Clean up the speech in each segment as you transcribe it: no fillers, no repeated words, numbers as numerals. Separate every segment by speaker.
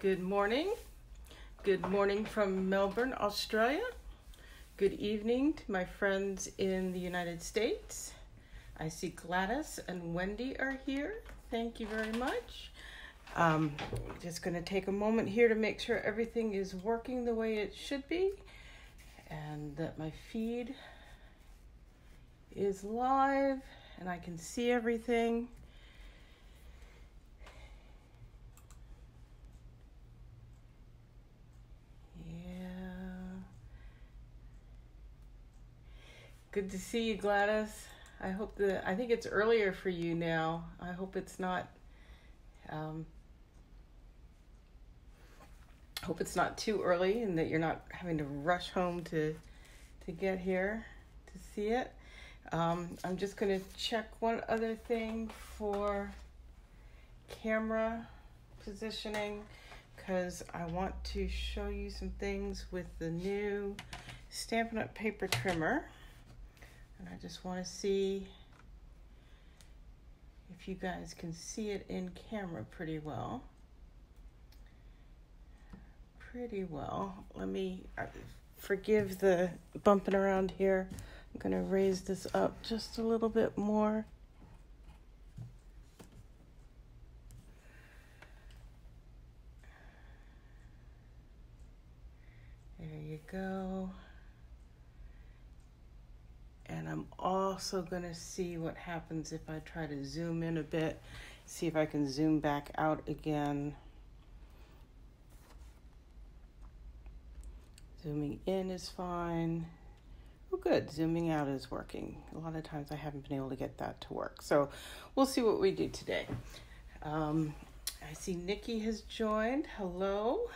Speaker 1: Good morning. Good morning from Melbourne, Australia. Good evening to my friends in the United States. I see Gladys and Wendy are here. Thank you very much. Just going to take a moment here to make sure everything is working the way it should be and that my feed is live and I can see everything. Good to see you, Gladys. I think it's earlier for you now. I hope it's not too early and that you're not having to rush home to get here to see it. I'm just going to check one other thing for camera positioning because I want to show you some things with the new Stampin' Up! Paper trimmer. And I just want to see if you guys can see it in camera pretty well. Let me, forgive the bumping around here. I'm going to raise this up just a little bit more. There you go. And I'm also going to see what happens if I try to zoom in a bit, see if I can zoom back out again. Zooming in is fine. Oh, good. Zooming out is working. A lot of times I haven't been able to get that to work. So we'll see what we do today. I see Nikki has joined. Hello.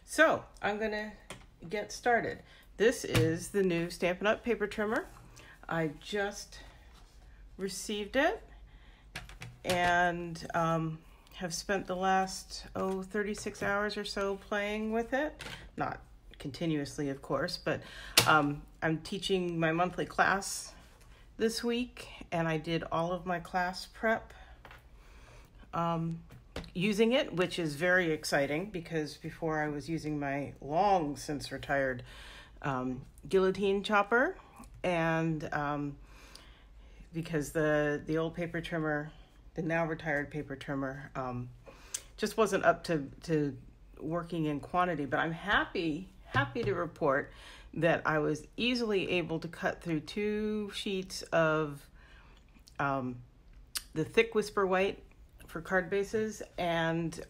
Speaker 1: So I'm going to get started. This is the new Stampin' Up! Paper trimmer. I just received it and have spent the last 36 hours or so playing with it. Not continuously, of course, but I'm teaching my monthly class this week, and I did all of my class prep using it, which is very exciting because before I was using my long since retired guillotine chopper, and because the old paper trimmer, the now retired paper trimmer, just wasn't up to working in quantity. But I'm happy to report that I was easily able to cut through 2 sheets of the thick whisper white for card bases and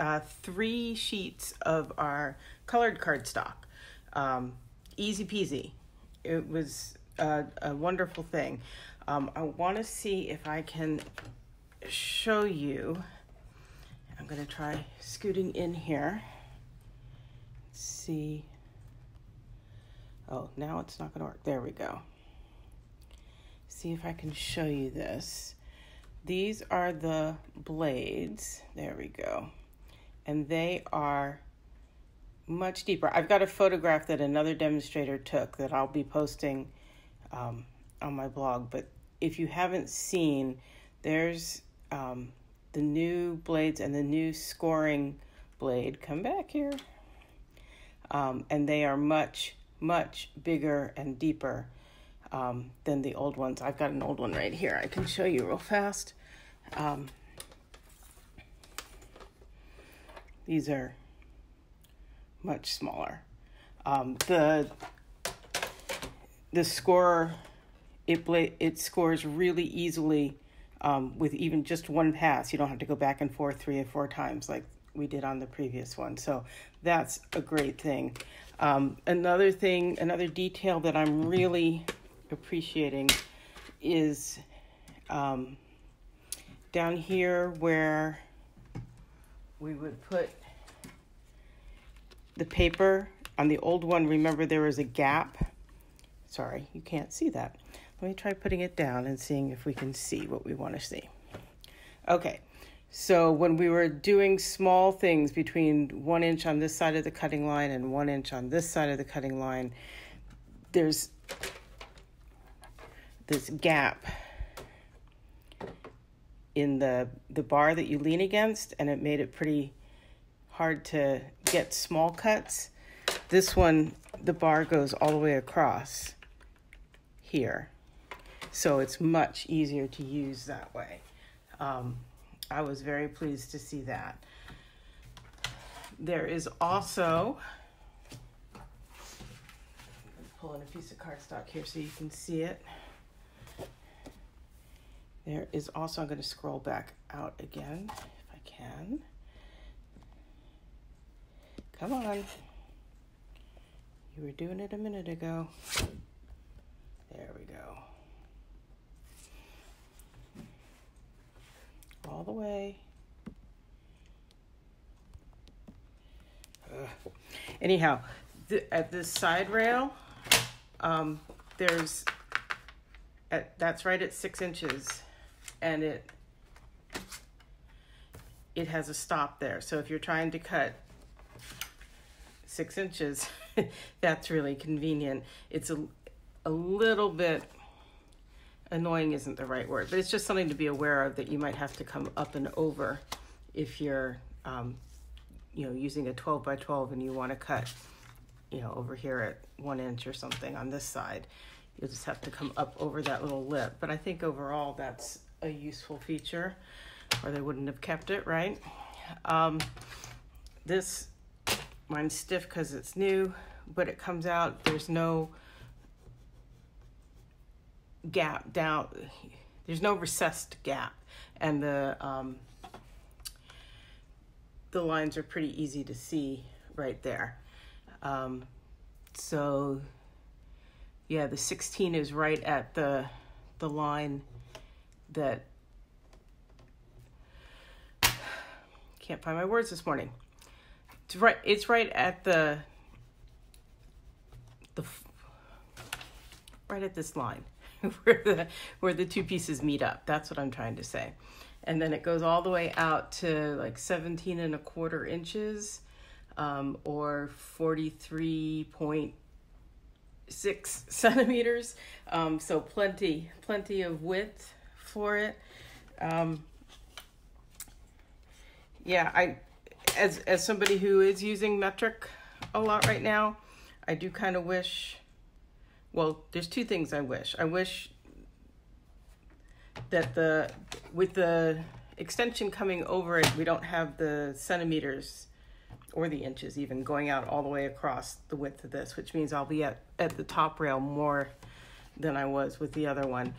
Speaker 1: 3 sheets of our colored cardstock. Easy peasy. It was a wonderful thing. I want to see if I can show you. I'm going to try scooting in here. Let's see. Oh, now it's not going to work. There we go. See if I can show you this. These are the blades. There we go. And they are much deeper. I've got a photograph that another demonstrator took that I'll be posting on my blog. But if you haven't seen, there's the new blades and the new scoring blade. Come back here. And they are much, much bigger and deeper than the old ones. I've got an old one right here. I can show you real fast. These are much smaller. The scorer, it scores really easily with even just one pass. You don't have to go back and forth 3 or 4 times like we did on the previous one. So that's a great thing. Another detail that I'm really appreciating is down here where we would put the paper. On the old one, remember there was a gap. Sorry, you can't see that. Let me try putting it down and seeing if we can see what we want to see. Okay, so when we were doing small things between 1 inch on this side of the cutting line and 1 inch on this side of the cutting line, there's this gap in the bar that you lean against, and it made it pretty hard to get small cuts. This one, the bar goes all the way across here, so it's much easier to use that way. I was very pleased to see that. There is also, pull in a piece of cardstock here so you can see it. There is also, I'm going to scroll back out again if I can. Come on. You were doing it a minute ago. There we go. All the way. Anyhow, at this side rail, that's right at 6 inches, and it has a stop there. So if you're trying to cut 6 inches, that's really convenient. It's a little bit annoying, isn't the right word, but it's just something to be aware of, that you might have to come up and over if you're using a 12 by 12 and you want to cut over here at 1 inch or something on this side. You'll just have to come up over that little lip. But I think overall that's a useful feature, or they wouldn't have kept it, right? Mine's stiff because it's new, but it comes out, there's no gap down, there's no recessed gap, and the lines are pretty easy to see right there. So yeah, the 16 is right at the line that, can't find my words this morning. It's right at right at this line where the two pieces meet up. That's what I'm trying to say. And then it goes all the way out to like 17 1/4 inches, or 43.6 centimeters. So plenty of width for it. Yeah, as somebody who is using metric a lot right now, I do kind of wish, well, there's two things I wish. I wish that with the extension coming over it, we don't have the centimeters or the inches even going out all the way across the width of this, which means I'll be at the top rail more than I was with the other one.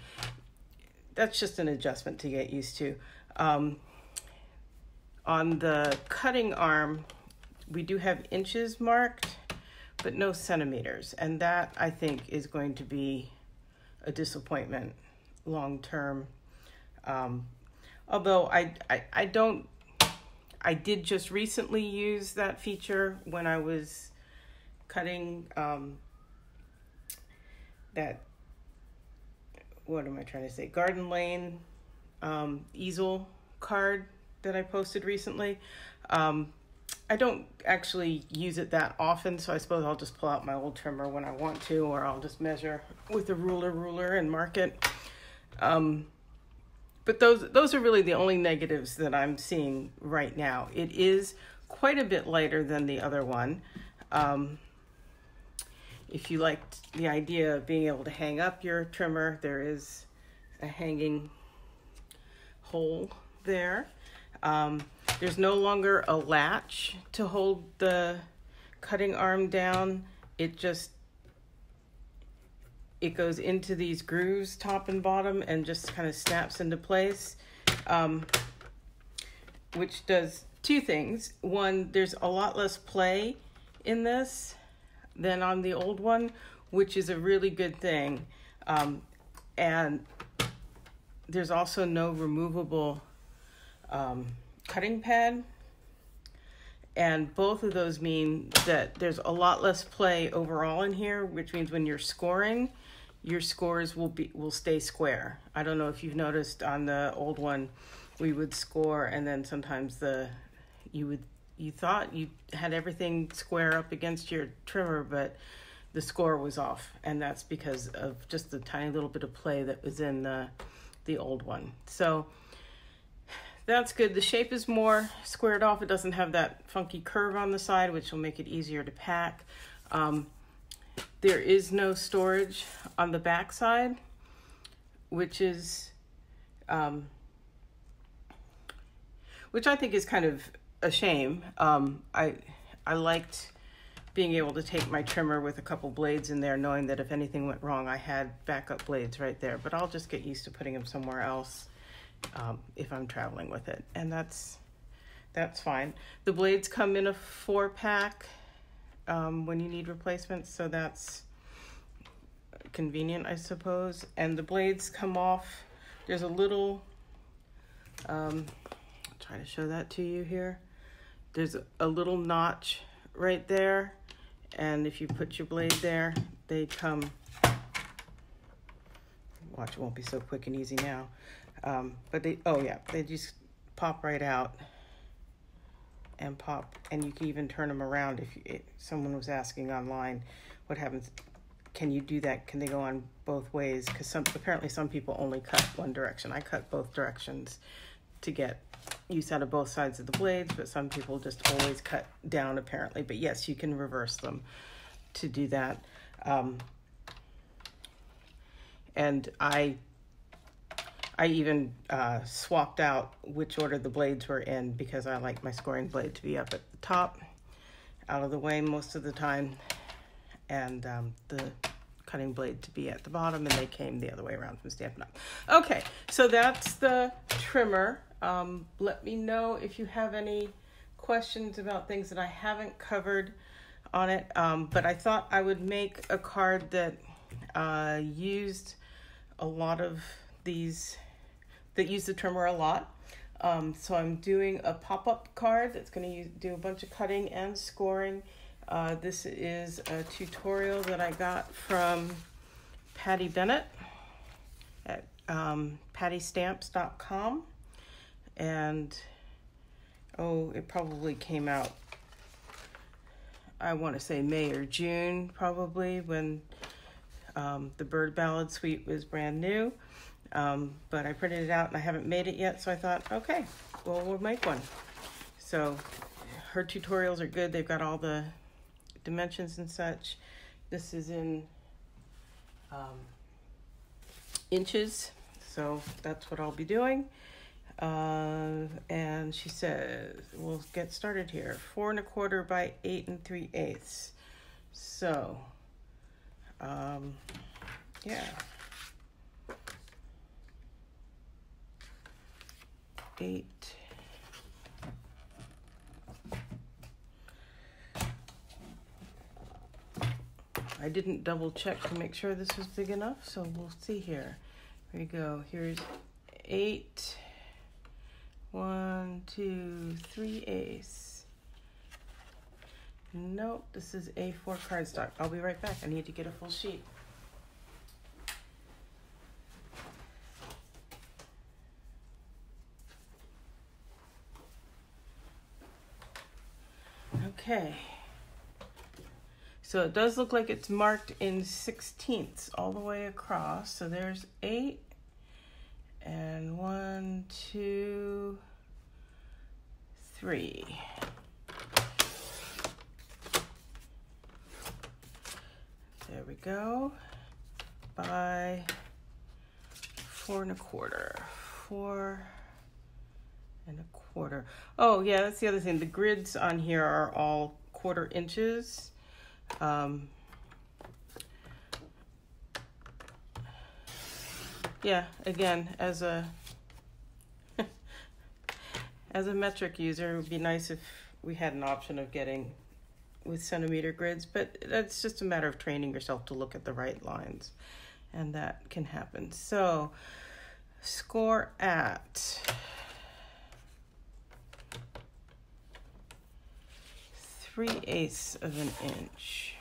Speaker 1: That's just an adjustment to get used to. On the cutting arm, we do have inches marked, but no centimeters. And that, I think, is going to be a disappointment long term. Although I did just recently use that feature when I was cutting that, what am I trying to say, Garden Lane easel card that I posted recently. I don't actually use it that often, so I suppose I'll just pull out my old trimmer when I want to, or I'll just measure with a ruler and mark it. But those are really the only negatives that I'm seeing right now. It is quite a bit lighter than the other one. If you liked the idea of being able to hang up your trimmer, there is a hanging hole there. There's no longer a latch to hold the cutting arm down. It goes into these grooves, top and bottom, and just kind of snaps into place, which does two things. One, there's a lot less play in this than on the old one, which is a really good thing. And there's also no removable cutting pad, and both of those mean that there's a lot less play overall in here, which means when you're scoring, your scores will stay square. I don't know if you've noticed on the old one, we would score, and then sometimes you thought you had everything square up against your trimmer, but the score was off, and that's because of just the tiny little bit of play that was in the old one. So that's good. The shape is more squared off. It doesn't have that funky curve on the side, which will make it easier to pack. There is no storage on the back side, which is, which I think is kind of a shame. I liked being able to take my trimmer with a couple blades in there, knowing that if anything went wrong, I had backup blades right there. But I'll just get used to putting them somewhere else if I'm traveling with it, and that's fine. The blades come in a 4-pack when you need replacements, so that's convenient, I suppose. And the blades come off. There's a little, I'll try to show that to you here. There's a little notch right there, and if you put your blade there, they come, watch, it won't be so quick and easy now. But they, oh yeah, they just pop right out and pop, and you can even turn them around if someone was asking online what happens. Can you do that? Can they go on both ways? Because apparently some people only cut one direction. I cut both directions to get use out of both sides of the blades, but some people just always cut down apparently. But yes, you can reverse them to do that. And I even swapped out which order the blades were in, because I like my scoring blade to be up at the top, out of the way most of the time, and the cutting blade to be at the bottom, and they came the other way around from Stampin' Up. Okay, so that's the trimmer. Let me know if you have any questions about things that I haven't covered on it, but I thought I would make a card that used a lot of these, that use the trimmer a lot. So I'm doing a pop-up card that's going to do a bunch of cutting and scoring. This is a tutorial that I got from Patty Bennett at pattystamps.com. And, oh, it probably came out, I want to say May or June, probably, when the Bird Ballad suite was brand new. But I printed it out and I haven't made it yet, so I thought, okay, well, we'll make one. So her tutorials are good. They've got all the dimensions and such. This is in inches, so that's what I'll be doing. And she says, we'll get started here. 4 1/4 by 8 3/8. So, yeah. 8. I didn't double check to make sure this was big enough, so we'll see here. Here we go. Here's 8. 1 2 3/8. Nope, this is A4 cardstock. I'll be right back. I need to get a full sheet. Okay. So it does look like it's marked in 16ths all the way across. So there's 8. And 1 2 3. There we go. By 4 1/4. 4 1/4. Oh yeah, that's the other thing. The grids on here are all 1/4 inches. Yeah, again, as a metric user, it would be nice if we had an option of getting with centimeter grids, but that's just a matter of training yourself to look at the right lines, and that can happen. So, score at 3/8 of an inch.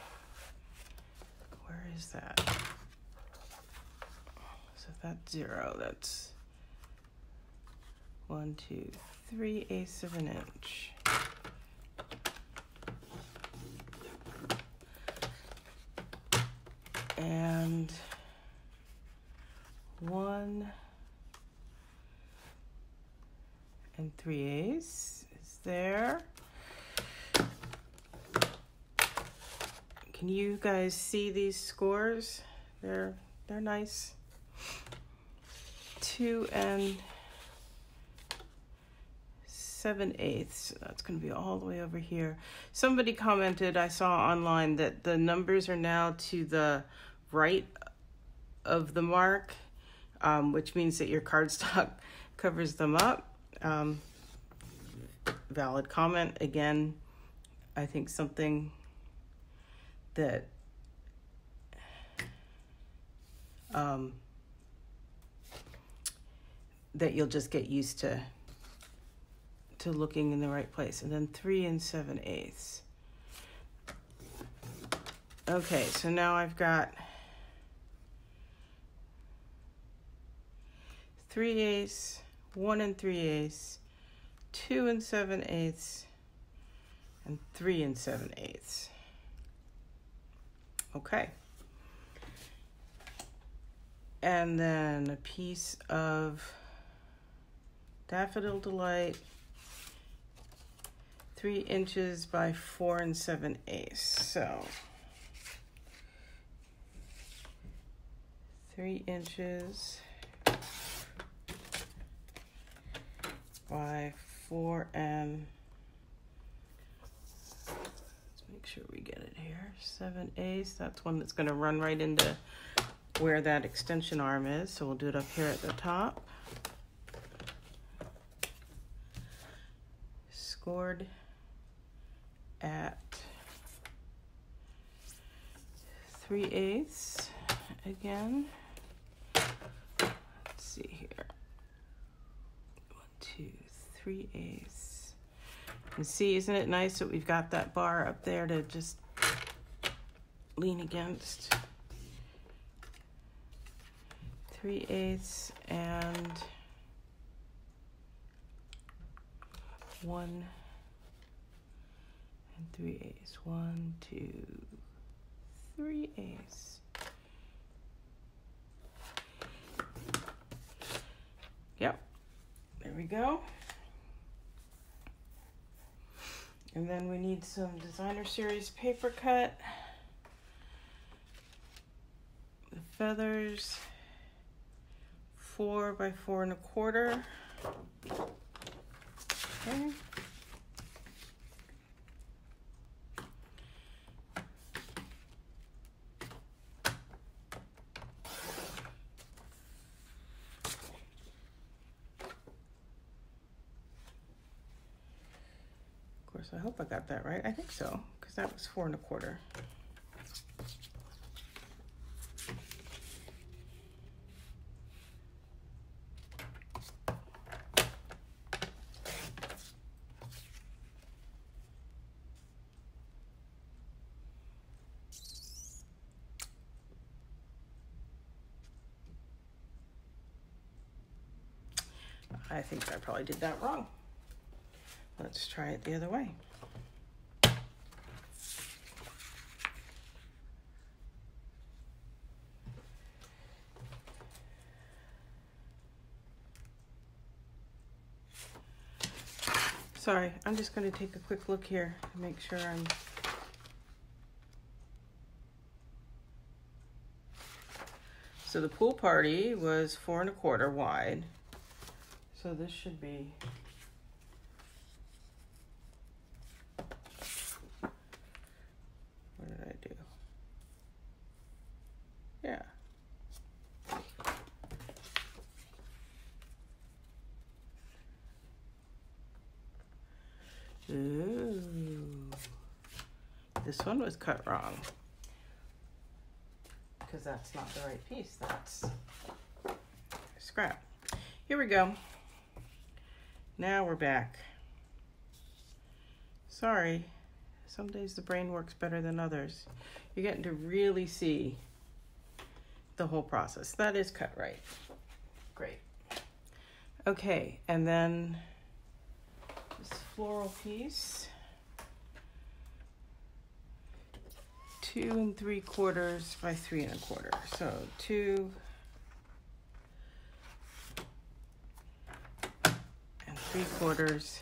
Speaker 1: Where is that? So if that's 0, that's 1 2 3/8 of an inch. And 1 and 3/8 is there. Can you guys see these scores? They're nice. 2 and 7/8. That's going to be all the way over here. Somebody commented, I saw online, that the numbers are now to the right of the mark, which means that your cardstock covers them up. Valid comment. Again, I think something that that you'll just get used to looking in the right place. And then 3 and 7/8. Okay, so now I've got 3/8, 1 and 3/8, 2 and 7/8, and 3 and 7/8. Okay. And then a piece of Daffodil Delight, 3 inches by 4 and 7/8. So 3 inches by 4 and, let's make sure we get it here, 7/8. That's one that's going to run right into where that extension arm is. So we'll do it up here at the top. Scored at 3/8 again. Let's see here. 1, 2, 3/8. And see, isn't it nice that we've got that bar up there to just lean against? 3/8 and 1 and 3/8. 1, 2, 3/8. Yep, there we go. And then we need some Designer Series paper cut. The feathers, 4 by 4 1/4. Okay. Of course, I hope I got that right. I think so, because that was 4 1/4. I think I probably did that wrong. Let's try it the other way. Sorry, I'm just going to take a quick look here to make sure I'm... So the pool party was 4 1/4 wide. So this should be... What did I do? Yeah. Ooh. This one was cut wrong. Because that's not the right piece. That's scrap. Here we go. Now we're back. Sorry, some days the brain works better than others. You're getting to really see the whole process. That is cut right. Great. Okay, and then this floral piece. 2 3/4 by 3 1/4. So 2 and 3/4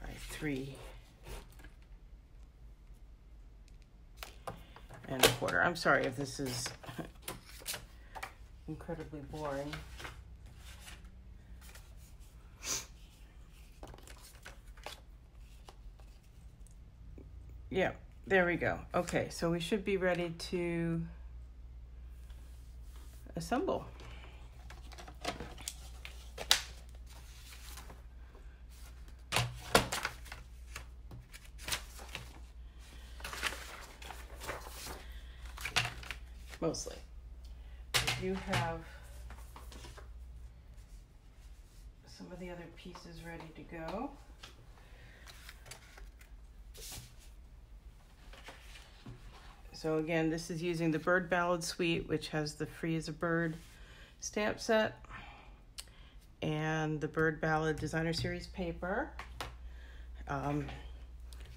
Speaker 1: by 3 1/4. I'm sorry if this is incredibly boring. Yeah, there we go. Okay, so we should be ready to assemble. Mostly. I do have some of the other pieces ready to go. So again, this is using the Bird Ballad suite, which has the Free as a Bird stamp set and the Bird Ballad Designer Series paper. Now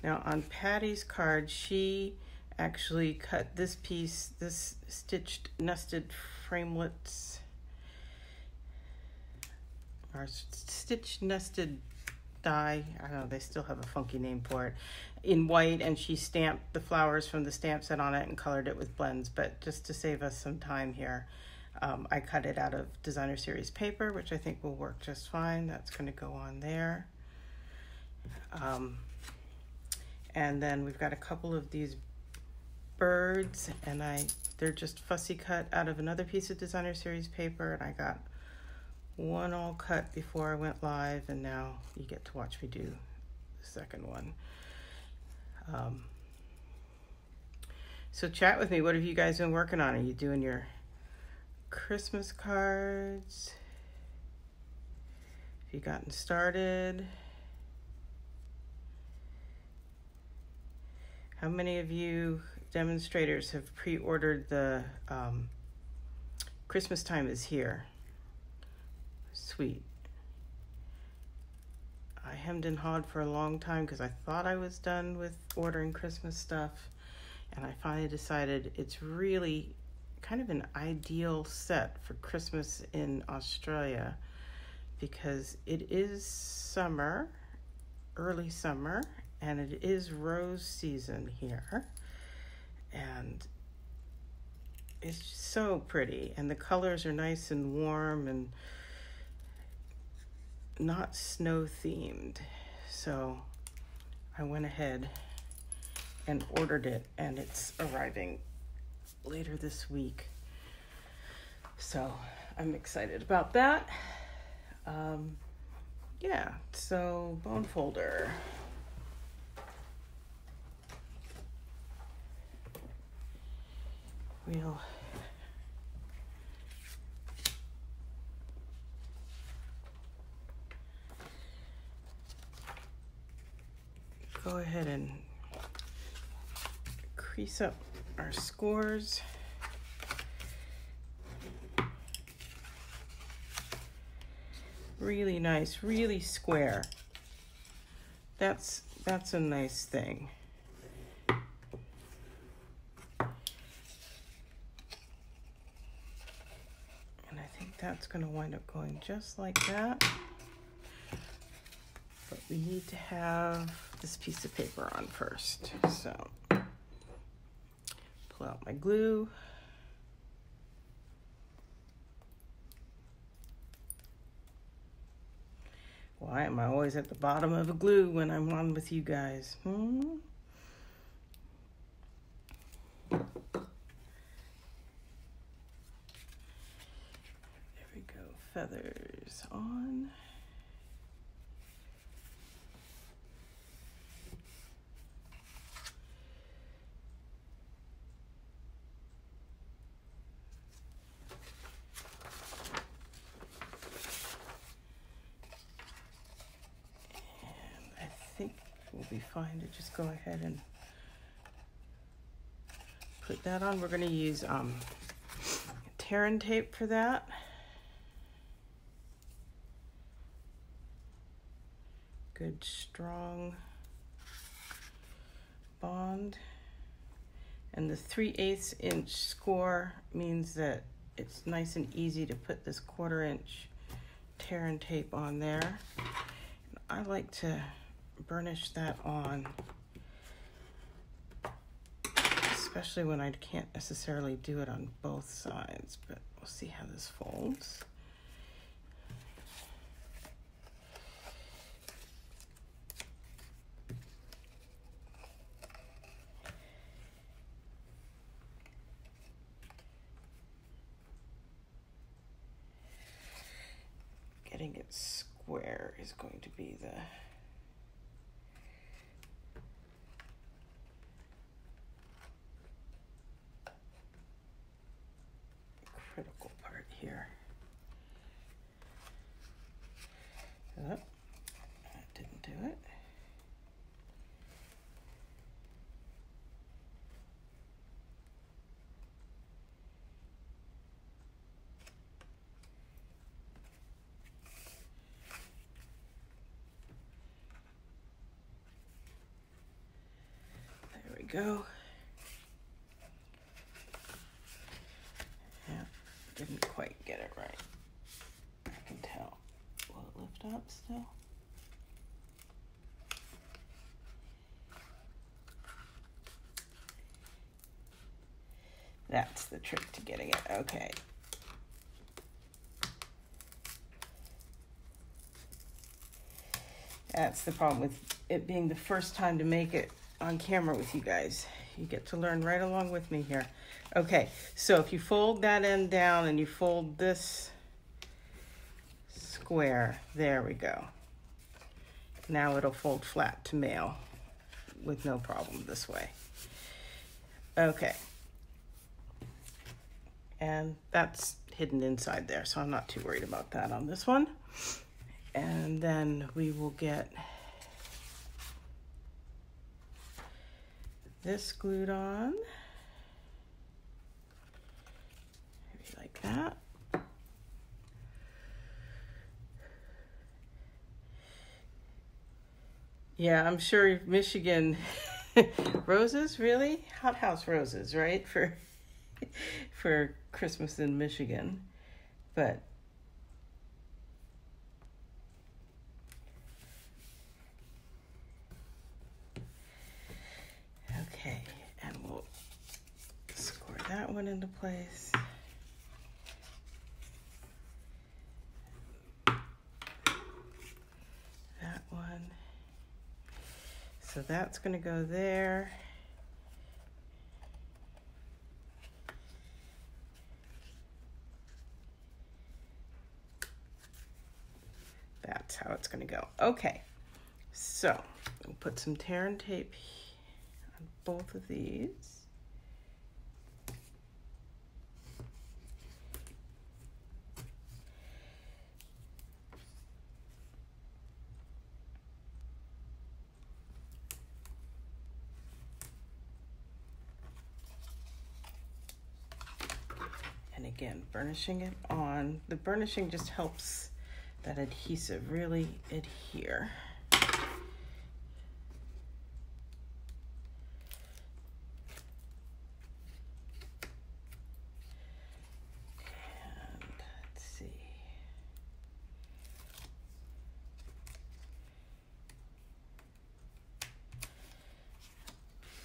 Speaker 1: on Patty's card, she actually cut this piece, this stitched nested framelits, or stitched nested die, I don't know, they still have a funky name for it, in white, and she stamped the flowers from the stamp set on it and colored it with blends. But just to save us some time here, I cut it out of Designer Series paper, which I think will work just fine. That's going to go on there. And then we've got a couple of these birds, and they're just fussy cut out of another piece of Designer Series paper, and I got one all cut before I went live, and now you get to watch me do the second one. So chat with me. What have you guys been working on? Are you doing your Christmas cards? Have you gotten started? How many of you demonstrators have pre-ordered the Christmas Time is Here? Sweet. I hemmed and hawed for a long time because I thought I was done with ordering Christmas stuff, and I finally decided it's really kind of an ideal set for Christmas in Australia because it is summer, early summer, and it is rose season here, and it's so pretty, and the colors are nice and warm and not snow themed. So I went ahead and ordered it, and it's arriving later this week. So I'm excited about that. Yeah, so bone folder. We'll go ahead and crease up our scores. Really nice, really square. That's a nice thing. And I think that's going to wind up going just like that. But we need to have this piece of paper on first. So pull out my glue. Why am I always at the bottom of a glue when I'm on with you guys? There we go, feathers on. We'll be fine to just go ahead and put that on. We're going to use Terran tape for that. Good strong bond. And the 3/8 inch score means that it's nice and easy to put this 1/4 inch tear and tape on there. I like to burnish that on, especially when I can't necessarily do it on both sides, but we'll see how this folds. Getting it square is going to be the critical part here. Oh, that didn't do it. There we go. Yeah, didn't quite get it right. I can tell. Will it lift up still? That's the trick to getting it. Okay. That's the problem with it being the first time to make it on camera with you guys. You get to learn right along with me here. Okay, so if you fold that end down and you fold this square, there we go. Now it'll fold flat to mail with no problem this way. Okay. And that's hidden inside there, so I'm not too worried about that on this one. And then we will get this glued on, maybe like that. Yeah, I'm sure Michigan roses, really? Hothouse roses, right? For Christmas in Michigan. But okay, and we'll score that one into place. That one. So that's going to go there. That's how it's going to go. Okay, so we'll put some tear and tape on both of these. And again, burnishing it on. The burnishing just helps that adhesive really adhere. And let's see.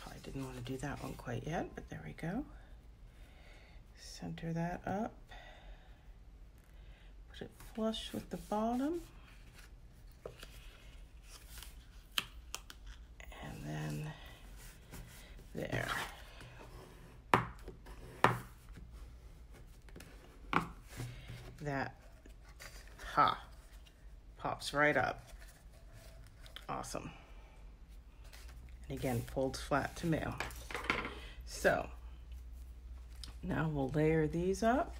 Speaker 1: Probably didn't want to do that one quite yet, but there we go. Center that up. Put it flush with the bottom. And then there. That, pops right up. Awesome. And again, folds flat to mail. So, now we'll layer these up.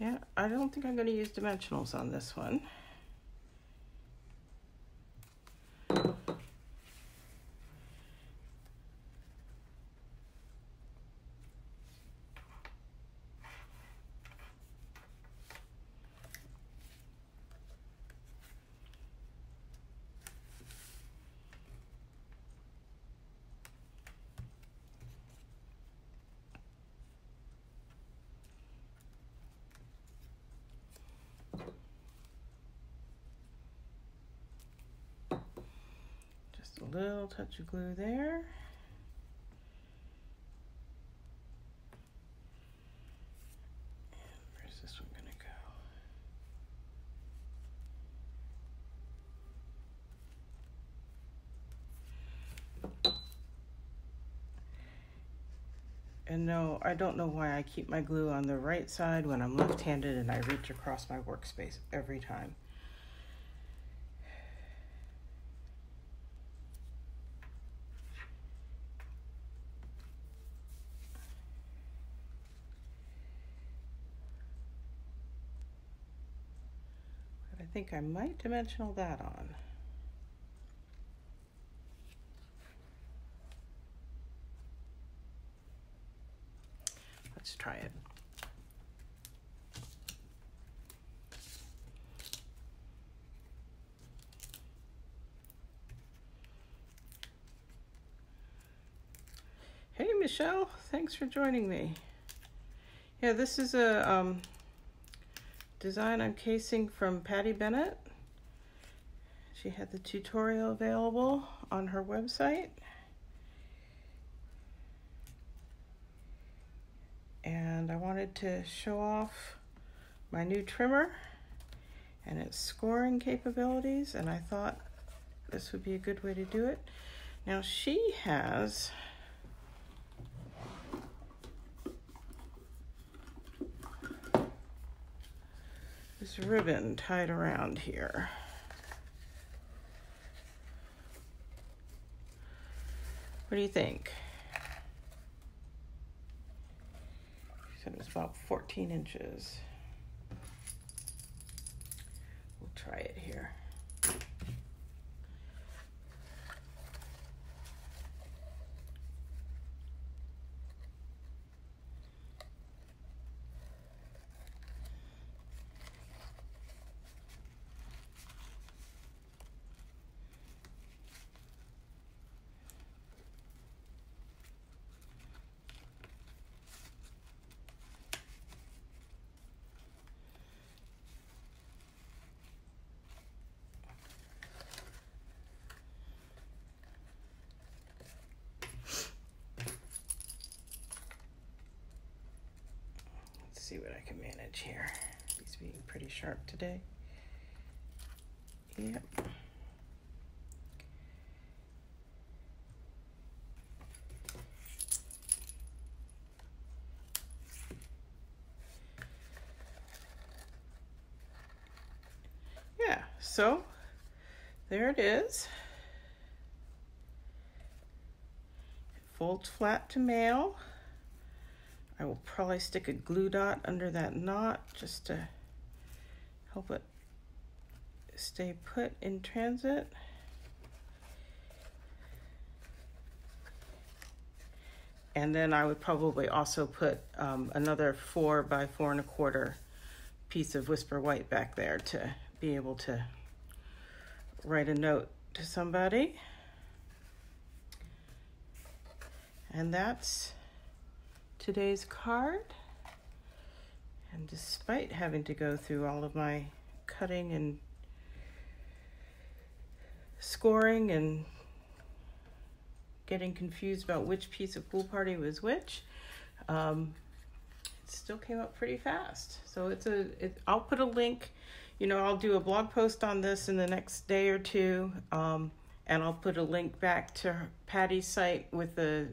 Speaker 1: Yeah, I don't think I'm going to use dimensionals on this one. Just a little touch of glue there. Where's this one gonna go? And no, I don't know why I keep my glue on the right side when I'm left-handed and I reach across my workspace every time. But I think I might dimensional that on. Let's try it. Hey Michelle, thanks for joining me. Yeah, this is a design I'm casing from Patty Bennett. She had the tutorial available on her website. And I wanted to show off my new trimmer and its scoring capabilities, and I thought this would be a good way to do it. Now she has this ribbon tied around here. What do you think? She said it was about 14 inches. We'll try it here. See what I can manage here. He's being pretty sharp today. Yep. Yeah, so there it is. It folds flat to mail. I will probably stick a glue dot under that knot just to help it stay put in transit. And then I would probably also put another 4 by 4 1/4 piece of Whisper White back there to be able to write a note to somebody. And that's today's card. And despite having to go through all of my cutting and scoring and getting confused about which piece of Pool Party was which, it still came up pretty fast. So I'll put a link, I'll do a blog post on this in the next day or two, and I'll put a link back to Patty's site with the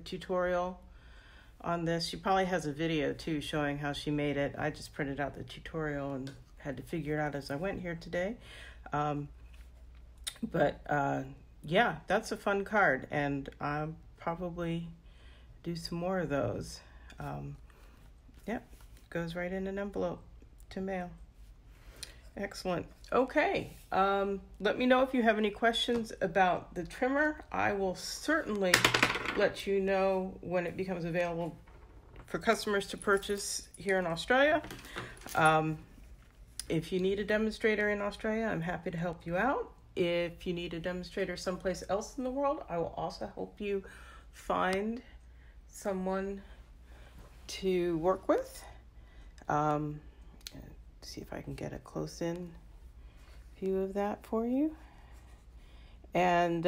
Speaker 1: tutorial on this. She probably has a video too showing how she made it. I just printed out the tutorial and had to figure it out as I went here today. Yeah, that's a fun card, and I'll probably do some more of those. Yep. Goes right in an envelope to mail. Excellent. Okay. Let me know if you have any questions about the trimmer. I will certainly let you know when it becomes available for customers to purchase here in Australia. If you need a demonstrator in Australia, I'm happy to help you out. If you need a demonstrator someplace else in the world, I will also help you find someone to work with. See if I can get a close-in view of that for you. And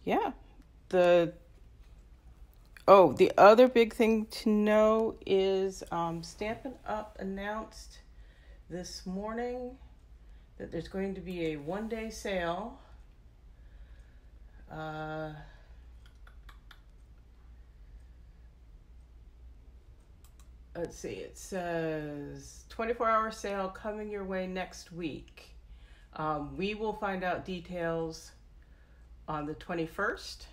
Speaker 1: yeah, the other big thing to know is Stampin' Up! Announced this morning that there's going to be a one-day sale. Let's see, it says 24-hour sale coming your way next week. We will find out details on the 21st,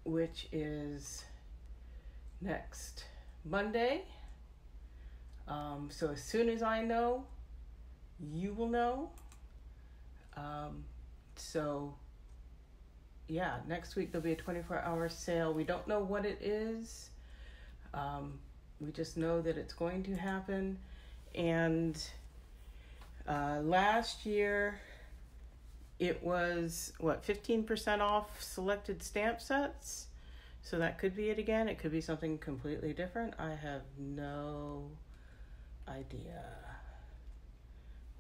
Speaker 1: which is next Monday. So as soon as I know, you will know. So yeah, next week there'll be a 24-hour sale. We don't know what it is. We just know that it's going to happen. And last year it was, 15% off selected stamp sets? So that could be it again. It could be something completely different. I have no idea.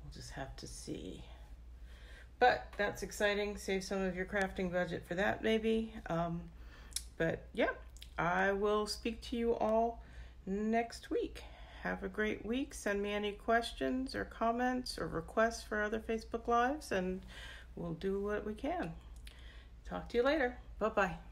Speaker 1: We'll just have to see. But that's exciting. Save some of your crafting budget for that, maybe. But yeah, I will speak to you all next week. Have a great week. Send me any questions or comments or requests for other Facebook Lives, and we'll do what we can. Talk to you later. Bye-bye.